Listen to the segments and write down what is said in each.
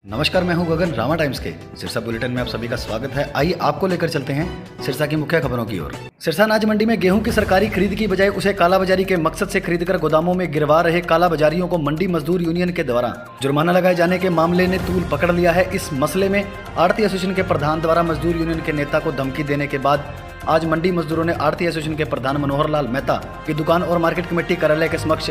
नमस्कार, मैं हूं गगन। रामा टाइम्स के सिरसा बुलेटिन में आप सभी का स्वागत है। आइए आपको लेकर चलते हैं सिरसा की मुख्य खबरों की ओर। सिरसा अनाज मंडी में गेहूं की सरकारी खरीद की बजाय उसे कालाबाजारी के मकसद से खरीदकर गोदामों में गिरवा रहे कालाबाजारियों को मंडी मजदूर यूनियन के द्वारा जुर्माना लगाए जाने के मामले ने तूल पकड़ लिया है। इस मसले में आढ़ती एसोसिएशन के प्रधान द्वारा मजदूर यूनियन के नेता को धमकी देने के बाद आज मंडी मजदूरों ने आढ़ती एसोसिएशन के प्रधान मनोहर लाल मेहता की दुकान और मार्केट कमेटी कार्यालय के समक्ष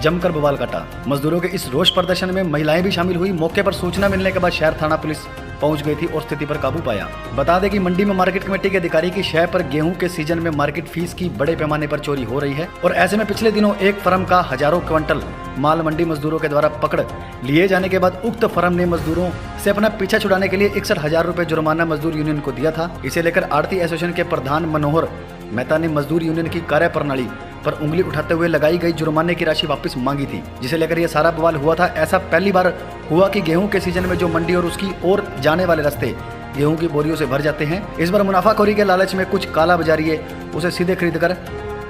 जमकर बवाल काटा। मजदूरों के इस रोष प्रदर्शन में महिलाएं भी शामिल हुई। मौके पर सूचना मिलने के बाद शहर थाना पुलिस पहुंच गई थी और स्थिति पर काबू पाया। बता दें कि मंडी में मार्केट कमेटी के अधिकारी की शय पर गेहूं के सीजन में मार्केट फीस की बड़े पैमाने पर चोरी हो रही है और ऐसे में पिछले दिनों एक फर्म का हजारों क्विंटल माल मंडी मजदूरों के द्वारा पकड़ लिए जाने के बाद उक्त फर्म ने मजदूरों से अपना पीछा छुड़ाने के लिए 61,000 रुपए जुर्माना मजदूर यूनियन को दिया था। इसे लेकर आढ़ती एसोसिएशन के प्रधान मनोहर मेहता ने मजदूर यूनियन की कार्यप्रणाली पर उंगली उठाते हुए लगाई गई जुर्माने की राशि वापस मांगी थी, जिसे लेकर यह सारा बवाल हुआ था। ऐसा पहली बार हुआ कि गेहूं के सीजन में जो मंडी और उसकी ओर जाने वाले रास्ते गेहूं की बोरियों से भर जाते हैं, इस बार मुनाफाखोरी के लालच में कुछ कालाबाजारी उसे सीधे खरीदकर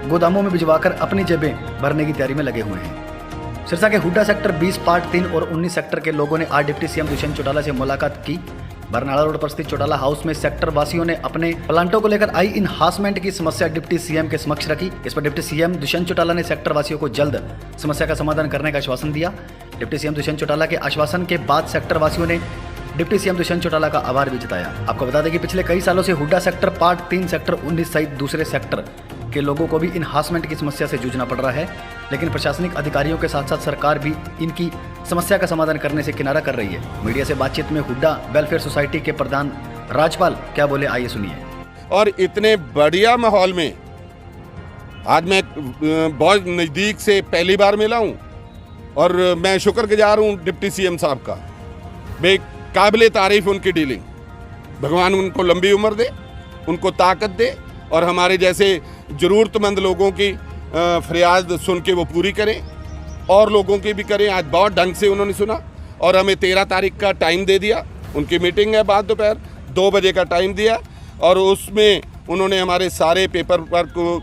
गोदामों में भिजवाकर अपनी जेबें भरने की तैयारी में लगे हुए हैं। सिरसा के हुड्डा सेक्टर 20 पार्ट 3 और 19 सेक्टर के लोगों ने आज डिप्टी सीएम दुष्यंत चौटाला से मुलाकात की। बरनाला रोड पर स्थित चौटाला हाउस में सेक्टर वासियों ने अपने प्लांटों को लेकर आई इनहांसमेंट की समस्या डिप्टी सीएम के समक्ष रखी। इस पर डिप्टी सीएम दुष्यंत चौटाला ने सेक्टर वासियों को जल्द समस्या का समाधान करने का आश्वासन दिया। डिप्टी सीएम दुष्यंत चौटाला के आश्वासन के बाद सेक्टर वासियों ने डिप्टी सीएम दुष्यंत चौटाला का आभार भी जताया। आपको बता दें कि पिछले कई सालों से हुड्डा सेक्टर पार्ट 3 सेक्टर 19 सहित दूसरे सेक्टर के लोगों को भी इनहांसमेंट की समस्या से जूझना पड़ रहा है, लेकिन प्रशासनिक अधिकारियों के साथ साथ सरकार भी इनकी समस्या का समाधान करने से किनारा कर रही है। मीडिया से बातचीत में हुड्डा वेलफेयर सोसाइटी के प्रधान राजपाल क्या बोले, आइए सुनिए। और इतने बढ़िया माहौल में आज मैं बहुत नज़दीक से पहली बार मिला हूँ और मैं शुक्रगुजार हूँ डिप्टी सीएम साहब का। बेकाबिले तारीफ उनकी डीलिंग, भगवान उनको लंबी उम्र दे, उनको ताकत दे और हमारे जैसे ज़रूरतमंद लोगों की फरियाद सुन के वो पूरी करें और लोगों की भी करें। आज बहुत ढंग से उन्होंने सुना और हमें 13 तारीख का टाइम दे दिया। उनकी मीटिंग है बाद दोपहर 2 बजे का टाइम दिया और उसमें उन्होंने हमारे सारे पेपर वर्क को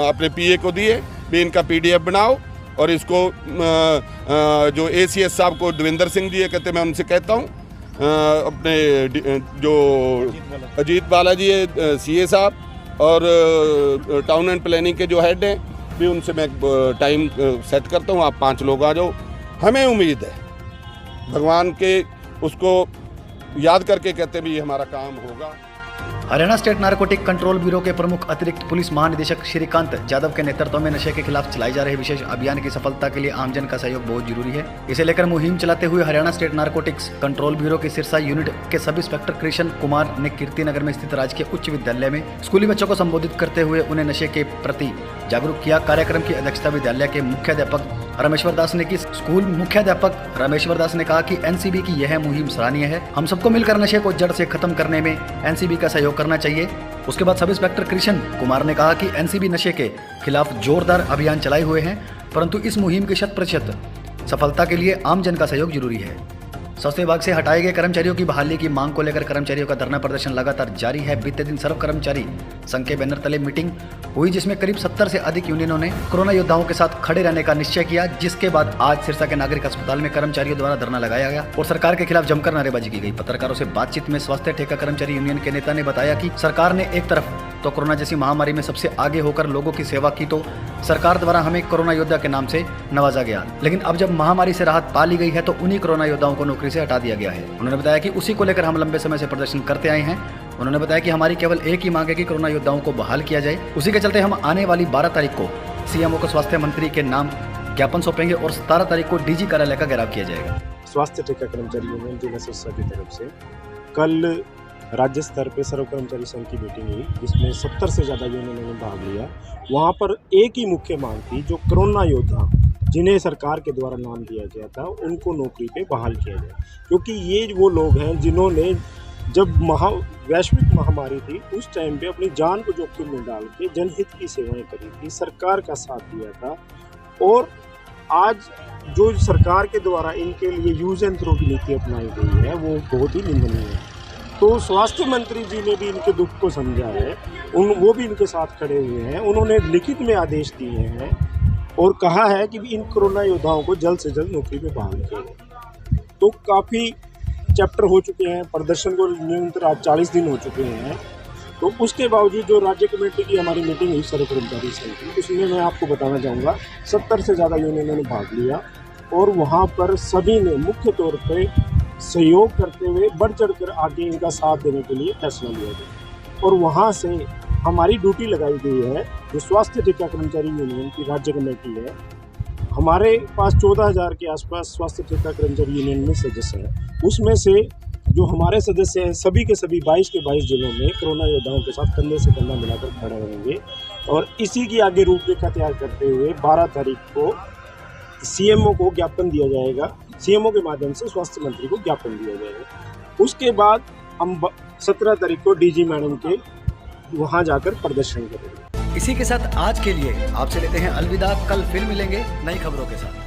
अपने पीए को दिए भी इनका पीडीएफ बनाओ और इसको जो एसीएस साहब को देवेंद्र सिंह जी कहते, मैं उनसे कहता हूँ अपने जो अजीत बालाजी है सीए साहब और टाउन एंड प्लानिंग के जो हेड हैं भी उनसे मैं टाइम सेट करता हूँ। आप 5 लोग आ जाओ। हमें उम्मीद है भगवान के उसको याद करके कहते भी हमारा काम होगा। Haryana state narcotic control bureau के प्रमुख अतिरिक्त पुलिस महानिदेशक श्रीकांत यादव के नेतृत्व में नशे के खिलाफ चलाए जा रहे विशेष अभियान की सफलता के लिए आमजन का सहयोग बहुत जरूरी है। इसे लेकर मुहिम चलाते हुए Haryana state narcotics control bureau की सिरसा यूनिट के सब इंस्पेक्टर कृष्ण कुमार ने कीर्तिनगर में स्थित राजकीय उच्च विद्यालय में स्कूली बच्चों को संबोधित करते हुए उन्हें नशे के प्रति जागरूक किया। कार्यक्रम की अध्यक्षता विद्यालय के मुख्याध्यापक रामेश्वर दास ने की। स्कूल मुख्याध्यापक रामेश्वर दास ने कहा कि एनसीबी की यह मुहिम सराहनीय है। हम सबको मिलकर नशे को जड़ से खत्म करने में एनसीबी का सहयोग करना चाहिए। उसके बाद सब इंस्पेक्टर कृष्ण कुमार ने कहा कि एनसीबी नशे के खिलाफ जोरदार अभियान चलाए हुए हैं, परंतु इस मुहिम की 100% सफलता के लिए आम जन का सहयोग जरूरी है। स्वास्थ्य विभाग से हटाए गए कर्मचारियों की बहाली की मांग को लेकर कर्मचारियों का धरना प्रदर्शन लगातार जारी है। बीते दिन सर्व कर्मचारी संघ के बैनर तले मीटिंग हुई, जिसमें करीब 70 से अधिक यूनियनों ने कोरोना योद्धाओं के साथ खड़े रहने का निश्चय किया, जिसके बाद आज सिरसा के नागरिक अस्पताल में कर्मचारियों द्वारा धरना लगाया गया और सरकार के खिलाफ जमकर नारेबाजी की गई। पत्रकारों से बातचीत में स्वास्थ्य ठेका कर्मचारी यूनियन के नेता ने बताया कि सरकार ने एक तरफ तो कोरोना जैसी महामारी में सबसे आगे होकर लोगों की सेवा की, तो सरकार द्वारा हमें कोरोना योद्धा के नाम से नवाजा गया, लेकिन अब जब महामारी से राहत पा ली गई है तो उन्हीं कोरोना योद्धाओं को नौकरी से हटा दिया गया है। उन्होंने बताया कि उसी को लेकर हम लंबे समय से प्रदर्शन करते आए हैं। उन्होंने बताया कि हमारी केवल एक ही मांग है कि कोरोना योद्धाओं को बहाल किया जाए। उसी के चलते हम आने वाली 12 तारीख को सीएमओ को स्वास्थ्य मंत्री के नाम ज्ञापन सौंपेंगे और 17 तारीख को डीजी कार्यालय का घेराव किया जाएगा। स्वास्थ्य ठेका कर्मचारी यूनियन जिला सिरसा की तरफ से कल राज्य स्तर पे सर्व कर्मचारी संघ की मीटिंग हुई, जिसमें 70 से ज़्यादा यूनियनों ने भाग लिया। वहाँ पर एक ही मुख्य मांग थी, जो कोरोना योद्धा जिन्हें सरकार के द्वारा नाम दिया गया था उनको नौकरी पे बहाल किया जाए, क्योंकि ये वो लोग हैं जिन्होंने जब वैश्विक महामारी थी उस टाइम पे अपनी जान को जोखिम में डाल के जनहित की सेवाएं करी थी, सरकार का साथ दिया था। और आज जो सरकार के द्वारा इनके लिए यूज एंड थ्रो की नीति अपनाई गई है वो बहुत ही निंदनीय है। तो स्वास्थ्य मंत्री जी ने भी इनके दुख को समझा है, वो भी इनके साथ खड़े हुए हैं। उन्होंने लिखित में आदेश दिए हैं और कहा है कि इन कोरोना योद्धाओं को जल्द से जल्द नौकरी में बहाल किया जाए। तो काफ़ी चैप्टर हो चुके हैं, प्रदर्शन को न्यूनतम आज 40 दिन हो चुके हैं। तो उसके बावजूद जो राज्य कमेटी की हमारी मीटिंग हुई सर्व कर्मचारी संघ की, उसमें मैं आपको बताना चाहूँगा 70 से ज़्यादा यूनियनों ने भाग लिया और वहाँ पर सभी ने मुख्य तौर पे सहयोग करते हुए बढ़ चढ़ कर आगे इनका साथ देने के लिए फैसला लिया गया। और वहाँ से हमारी ड्यूटी लगाई गई है, जो स्वास्थ्य ठेका कर्मचारी यूनियन की राज्य कमेटी है, हमारे पास 14,000 के आसपास स्वास्थ्य ठेका कर्मचारी यूनियन में सदस्य हैं। उसमें से जो हमारे सदस्य हैं सभी के सभी 22 के 22 जिलों में कोरोना योद्धाओं के साथ कंधे से कंधा मिलाकर खड़े रहेंगे और इसी की आगे रूपरेखा तैयार करते हुए 12 तारीख को सीएमओ को ज्ञापन दिया जाएगा। सीएमओ के माध्यम से स्वास्थ्य मंत्री को ज्ञापन दिया जाएगा। उसके बाद हम 17 तारीख को डीजी मैडम के वहाँ जाकर प्रदर्शन करेंगे। इसी के साथ आज के लिए आपसे लेते हैं अलविदा। कल फिर मिलेंगे नई खबरों के साथ।